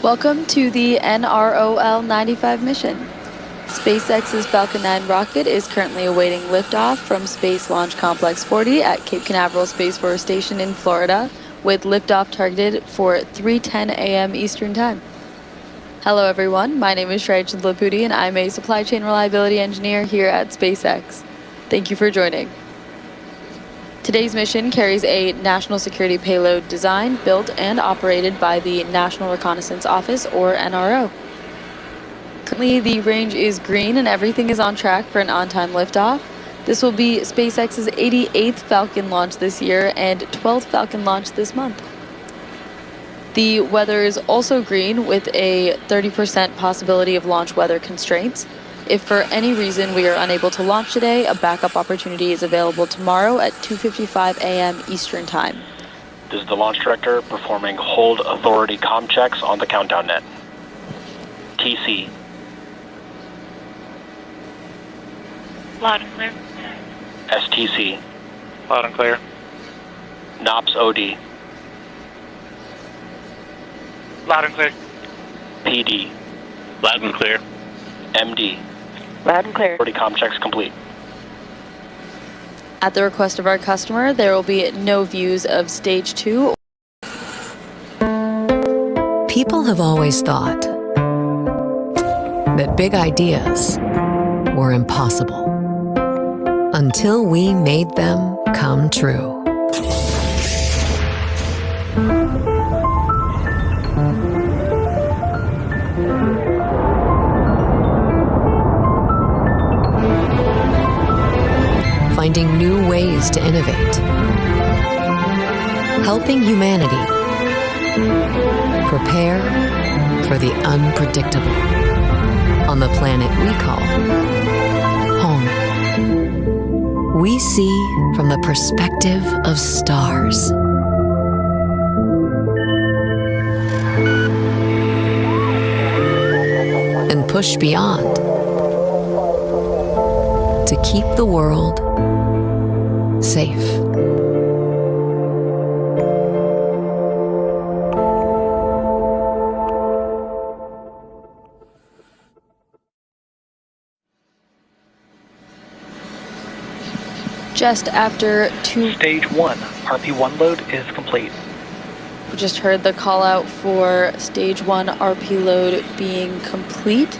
Welcome to the NROL-95 mission. SpaceX's Falcon 9 rocket is currently awaiting liftoff from Space Launch Complex 40 at Cape Canaveral Space Force Station in Florida, with liftoff targeted for 3:10 a.m. Eastern Time. Hello everyone, my name is Shreya Chindlaputi and I'm a supply chain reliability engineer here at SpaceX. Thank you for joining. Today's mission carries a national security payload designed, built, and operated by the National Reconnaissance Office, or NRO. Currently, the range is green and everything is on track for an on-time liftoff. This will be SpaceX's 88th Falcon launch this year and 12th Falcon launch this month. The weather is also green with a 30% possibility of launch weather constraints. If for any reason we are unable to launch today, a backup opportunity is available tomorrow at 2:55 a.m. Eastern Time. This is the launch director performing hold authority comm checks on the countdown net. TC. Loud and clear. STC. Loud and clear. NOPS OD. Loud and clear. PD. Loud and clear. MD. Loud and clear. Authority comm checks complete. At the request of our customer, there will be no views of Stage 2. People have always thought that big ideas were impossible until we made them come true. Finding new ways to innovate, helping humanity prepare for the unpredictable on the planet we call home. We see from the perspective of stars. And push beyond to keep the world safe. Just after Stage 1, RP1 load is complete. We just heard the call out for Stage 1 RP load being complete.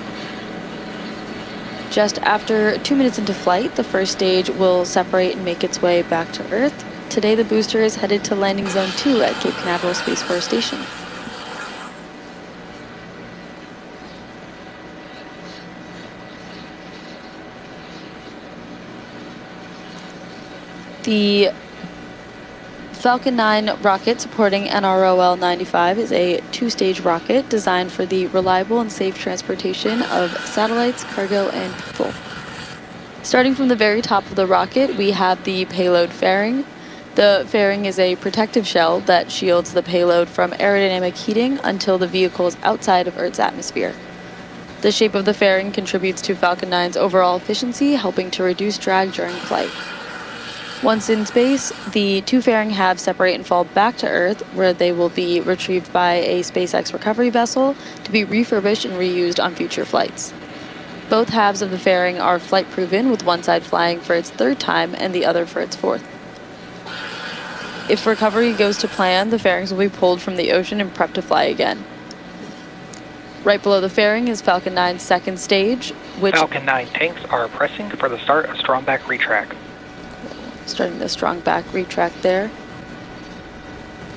Just after 2 minutes into flight, the first stage will separate and make its way back to Earth. Today, the booster is headed to Landing Zone 2 at Cape Canaveral Space Force Station. The Falcon 9 rocket supporting NROL-95 is a two-stage rocket designed for the reliable and safe transportation of satellites, cargo, and people. Starting from the very top of the rocket, we have the payload fairing. The fairing is a protective shell that shields the payload from aerodynamic heating until the vehicle is outside of Earth's atmosphere. The shape of the fairing contributes to Falcon 9's overall efficiency, helping to reduce drag during flight. Once in space, the two fairing halves separate and fall back to Earth, where they will be retrieved by a SpaceX recovery vessel to be refurbished and reused on future flights. Both halves of the fairing are flight-proven, with one side flying for its third time and the other for its fourth. If recovery goes to plan, the fairings will be pulled from the ocean and prepped to fly again. Right below the fairing is Falcon 9's second stage, which... Falcon 9 tanks are pressing for the start of strong back retract. Starting the strong back retract there.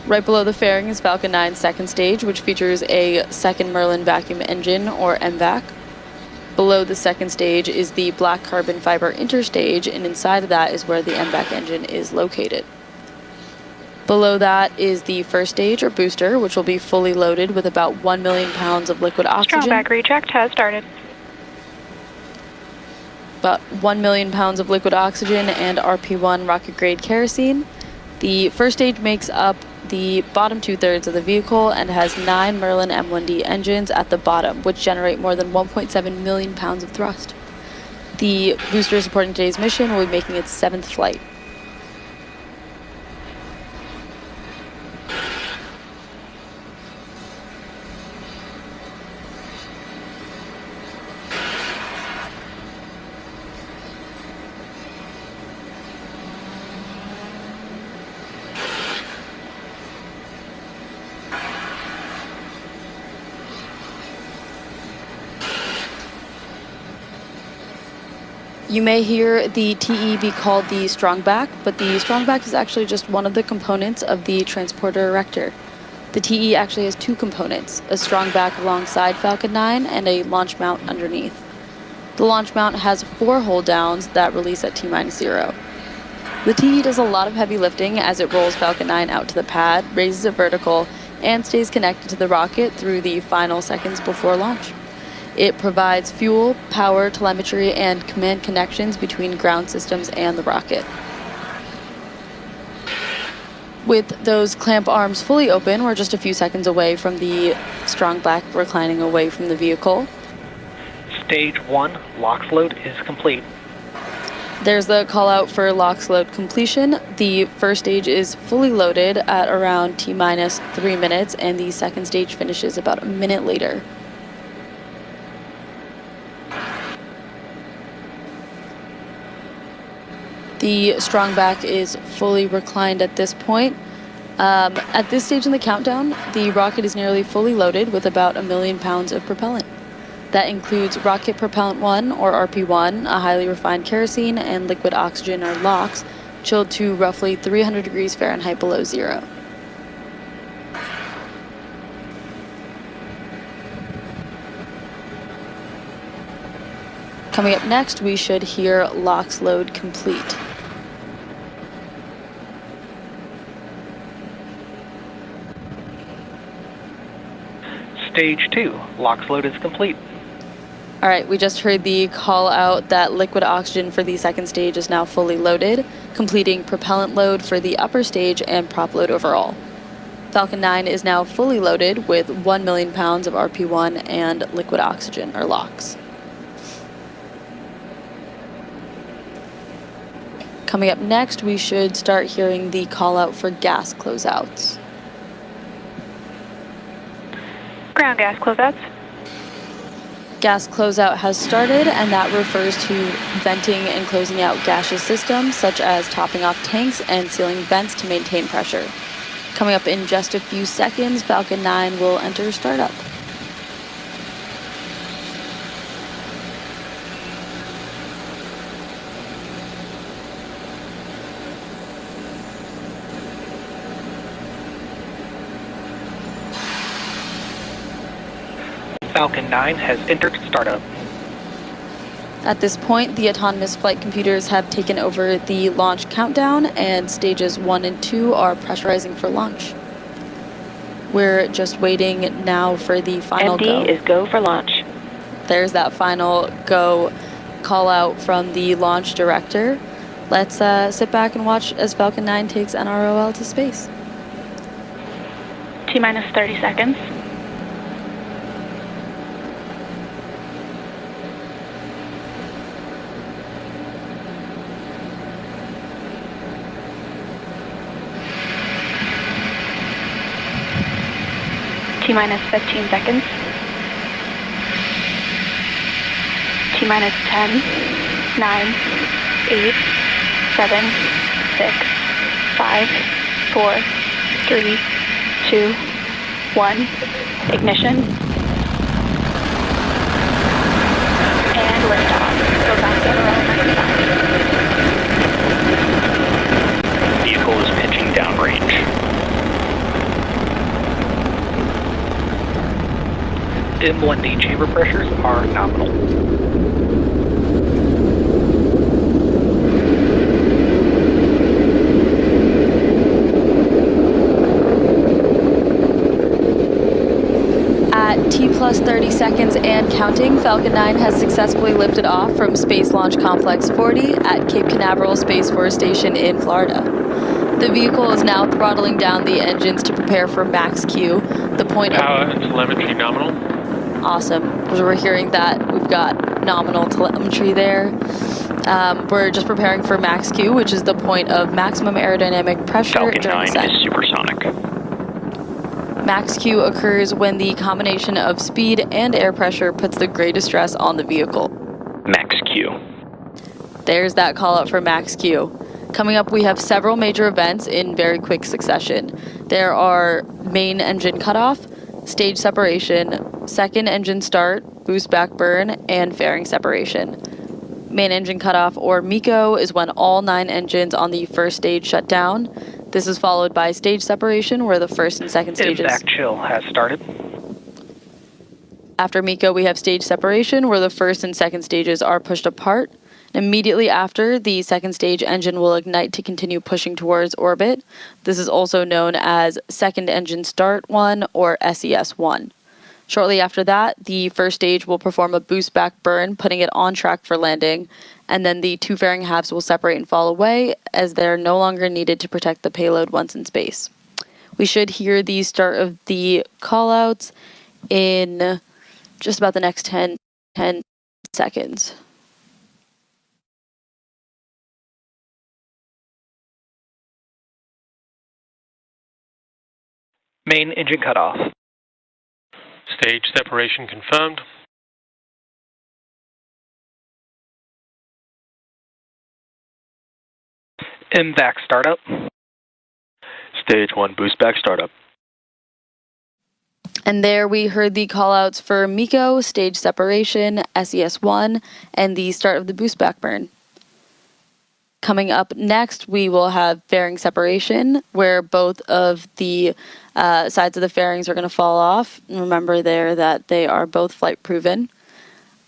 Right below the fairing is Falcon 9's second stage, which features a second Merlin vacuum engine, or MVAC. Below the second stage is the black carbon fiber interstage, and inside of that is where the MVAC engine is located. Below that is the first stage, or booster, which will be fully loaded with about 1 million pounds of liquid oxygen. Strong back retract has started. About 1 million pounds of liquid oxygen and RP1 rocket-grade kerosene. The first stage makes up the bottom two-thirds of the vehicle and has 9 Merlin M1D engines at the bottom, which generate more than 1.7 million pounds of thrust. The booster supporting today's mission will be making its 7th flight. You may hear the TE be called the strongback, but the strongback is actually just one of the components of the transporter erector. The TE actually has two components, a strongback alongside Falcon 9 and a launch mount underneath. The launch mount has 4 hold downs that release at T-0. The TE does a lot of heavy lifting as it rolls Falcon 9 out to the pad, raises it vertical, and stays connected to the rocket through the final seconds before launch. It provides fuel, power, telemetry, and command connections between ground systems and the rocket. With those clamp arms fully open, we're just a few seconds away from the strongback reclining away from the vehicle. Stage 1 LOX load is complete. There's the call out for LOX load completion. The first stage is fully loaded at around T-minus 3 minutes, and the second stage finishes about a minute later. The strongback is fully reclined at this point. At this stage in the countdown, the rocket is nearly fully loaded with about 1 million pounds of propellant. That includes rocket propellant 1, or RP1, a highly refined kerosene, and liquid oxygen, or LOX, chilled to roughly 300 degrees Fahrenheit below zero. Coming up next, we should hear LOX load complete. Stage 2 LOX load is complete. All right, we just heard the call out that liquid oxygen for the second stage is now fully loaded, completing propellant load for the upper stage and prop load overall. Falcon 9 is now fully loaded with 1 million pounds of RP1 and liquid oxygen, or LOX. Coming up next, we should start hearing the call out for gas closeouts. Ground gas closeouts. Gas closeout has started, and that refers to venting and closing out gaseous systems, such as topping off tanks and sealing vents to maintain pressure. Coming up in just a few seconds, Falcon 9 will enter startup. Falcon 9 has entered startup. At this point, the autonomous flight computers have taken over the launch countdown, and stages 1 and 2 are pressurizing for launch. We're just waiting now for the final go. MD is go for launch. There's that final go call out from the launch director. Let's sit back and watch as Falcon 9 takes NROL to space. T-minus 30 seconds. T-minus 15 seconds. T-minus 10, 9, 8, 7, 6, 5, 4, 3, 2, 1. Ignition. And liftoff. Go back to NROL-95. Vehicle is pitching downrange. M1D chamber pressures are nominal. At T plus 30 seconds and counting, Falcon 9 has successfully lifted off from Space Launch Complex 40 at Cape Canaveral Space Force Station in Florida. The vehicle is now throttling down the engines to prepare for max Q, the point of... Power and telemetry nominal. Awesome. As we're hearing that, we've got nominal telemetry there. We're just preparing for max Q, which is the point of maximum aerodynamic pressure Falcon during 9 ascent. is supersonic. Max Q occurs when the combination of speed and air pressure puts the greatest stress on the vehicle. Max Q. There's that call out for max Q. Coming up, we have several major events in very quick succession. There are main engine cutoff, stage separation, second engine start, boost back burn, and fairing separation. Main engine cutoff, or MECO, is when all 9 engines on the first stage shut down. This is followed by stage separation, where the first and second stages... MVAC chill has started. After MECO, we have stage separation, where the first and second stages are pushed apart. Immediately after, the second stage engine will ignite to continue pushing towards orbit. This is also known as Second Engine Start 1, or SES-1. Shortly after that, the first stage will perform a boost back burn, putting it on track for landing, and then the 2 fairing halves will separate and fall away, as they're no longer needed to protect the payload once in space. We should hear the start of the callouts in just about the next 10 seconds. Main engine cutoff. Stage separation confirmed. MVAC startup. Stage 1 boost back startup. And there we heard the callouts for MECO, stage separation, SES-1, and the start of the boost back burn. Coming up next, we will have fairing separation, where both of the sides of the fairings are going to fall off. Remember there that they are both flight proven.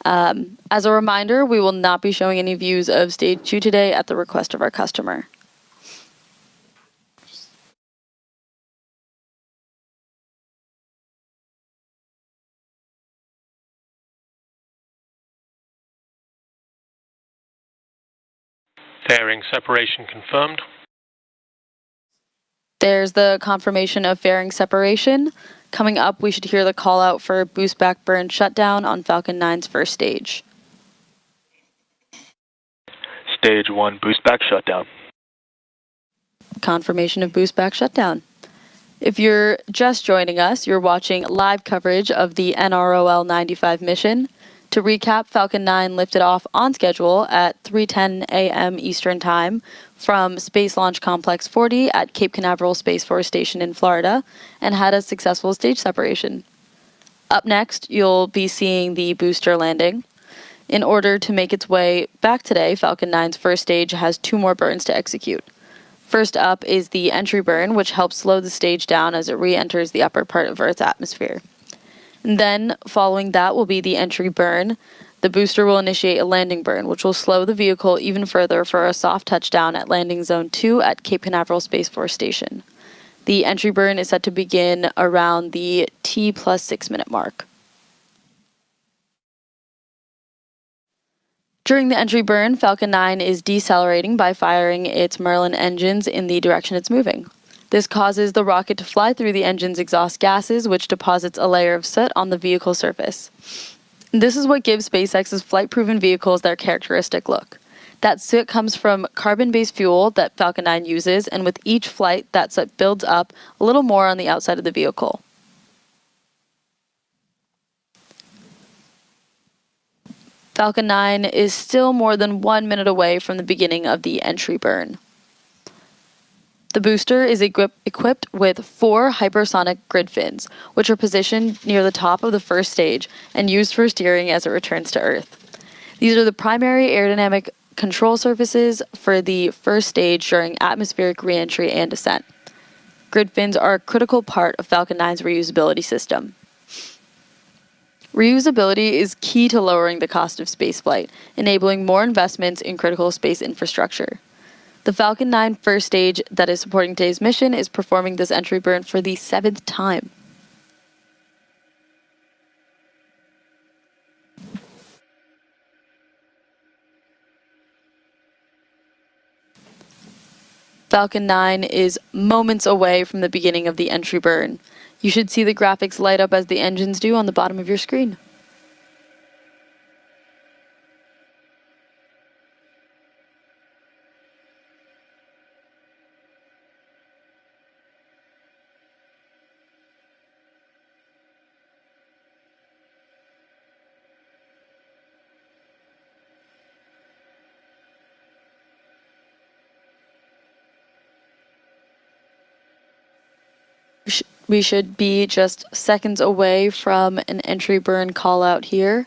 As a reminder, we will not be showing any views of stage 2 today at the request of our customer. Fairing separation confirmed. There's the confirmation of fairing separation. Coming up, we should hear the call out for boost back burn shutdown on Falcon 9's first stage. Stage 1 boost back shutdown. Confirmation of boost back shutdown. If you're just joining us, you're watching live coverage of the NROL-95 mission. To recap, Falcon 9 lifted off on schedule at 3:10 a.m. Eastern Time from Space Launch Complex 40 at Cape Canaveral Space Force Station in Florida and had a successful stage separation. Up next, you'll be seeing the booster landing. In order to make its way back today, Falcon 9's first stage has 2 more burns to execute. First up is the entry burn, which helps slow the stage down as it re-enters the upper part of Earth's atmosphere. And then, following that, will be the entry burn. The booster will initiate a landing burn, which will slow the vehicle even further for a soft touchdown at Landing Zone 2 at Cape Canaveral Space Force Station. The entry burn is set to begin around the T plus 6 minute mark. During the entry burn, Falcon 9 is decelerating by firing its Merlin engines in the direction it's moving. This causes the rocket to fly through the engine's exhaust gases, which deposits a layer of soot on the vehicle surface. This is what gives SpaceX's flight-proven vehicles their characteristic look. That soot comes from carbon-based fuel that Falcon 9 uses, and with each flight, that soot builds up a little more on the outside of the vehicle. Falcon 9 is still more than 1 minute away from the beginning of the entry burn. The booster is equipped with 4 hypersonic grid fins, which are positioned near the top of the first stage and used for steering as it returns to Earth. These are the primary aerodynamic control surfaces for the first stage during atmospheric reentry and descent. Grid fins are a critical part of Falcon 9's reusability system. Reusability is key to lowering the cost of spaceflight, enabling more investments in critical space infrastructure. The Falcon 9 first stage that is supporting today's mission is performing this entry burn for the 7th time. Falcon 9 is moments away from the beginning of the entry burn. You should see the graphics light up as the engines do on the bottom of your screen. We should be just seconds away from an entry burn call out here.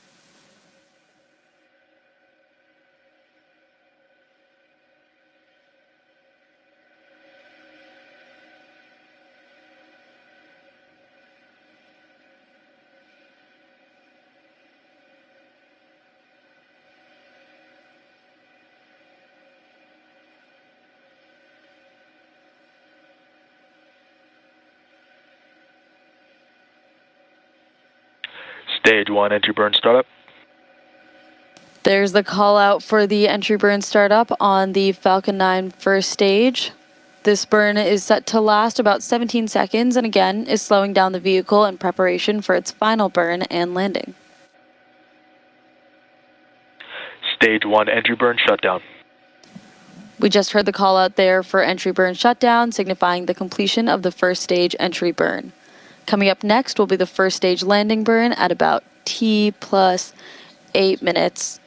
Stage 1 entry burn startup. There's the call out for the entry burn startup on the Falcon 9 first stage. This burn is set to last about 17 seconds and again is slowing down the vehicle in preparation for its final burn and landing. Stage 1 entry burn shutdown. We just heard the call out there for entry burn shutdown, signifying the completion of the first stage entry burn. Coming up next will be the first stage landing burn at about T plus 8 minutes.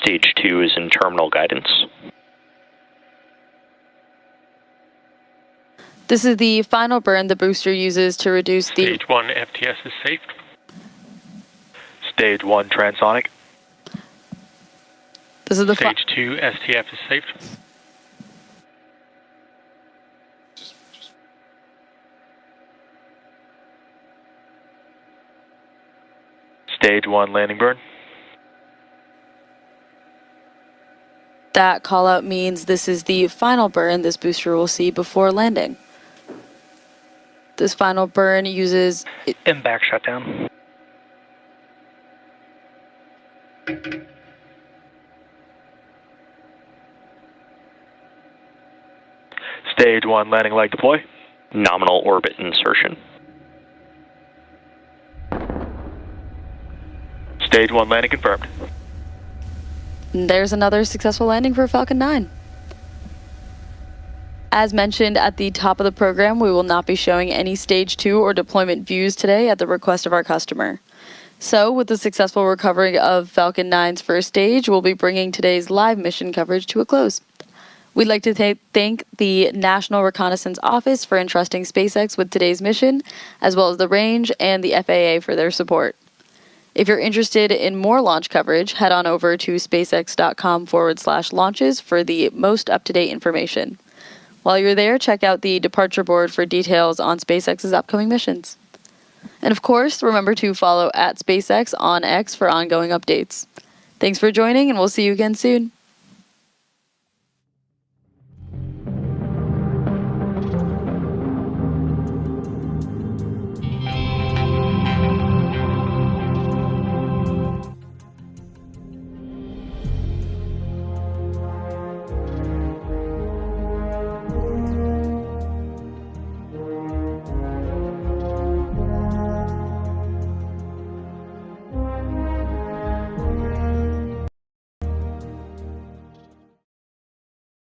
Stage 2 is in terminal guidance. This is the final burn the booster uses to reduce the... Stage 1 FTS is safe. Stage 1 transonic. This is the Stage 2 STF is safe. Stage 1 landing burn. That call out means this is the final burn this booster will see before landing. This final burn uses... MBAC shutdown. Stage 1 landing leg deploy. Nominal orbit insertion. Stage 1 landing confirmed. There's another successful landing for Falcon 9. As mentioned at the top of the program, we will not be showing any Stage 2 or deployment views today at the request of our customer. So, with the successful recovery of Falcon 9's first stage, we'll be bringing today's live mission coverage to a close. We'd like to thank the National Reconnaissance Office for entrusting SpaceX with today's mission, as well as the range and the FAA for their support. If you're interested in more launch coverage, head on over to spacex.com/launches for the most up-to-date information. While you're there, check out the departure board for details on SpaceX's upcoming missions. And of course, remember to follow @SpaceX on X for ongoing updates. Thanks for joining, and we'll see you again soon.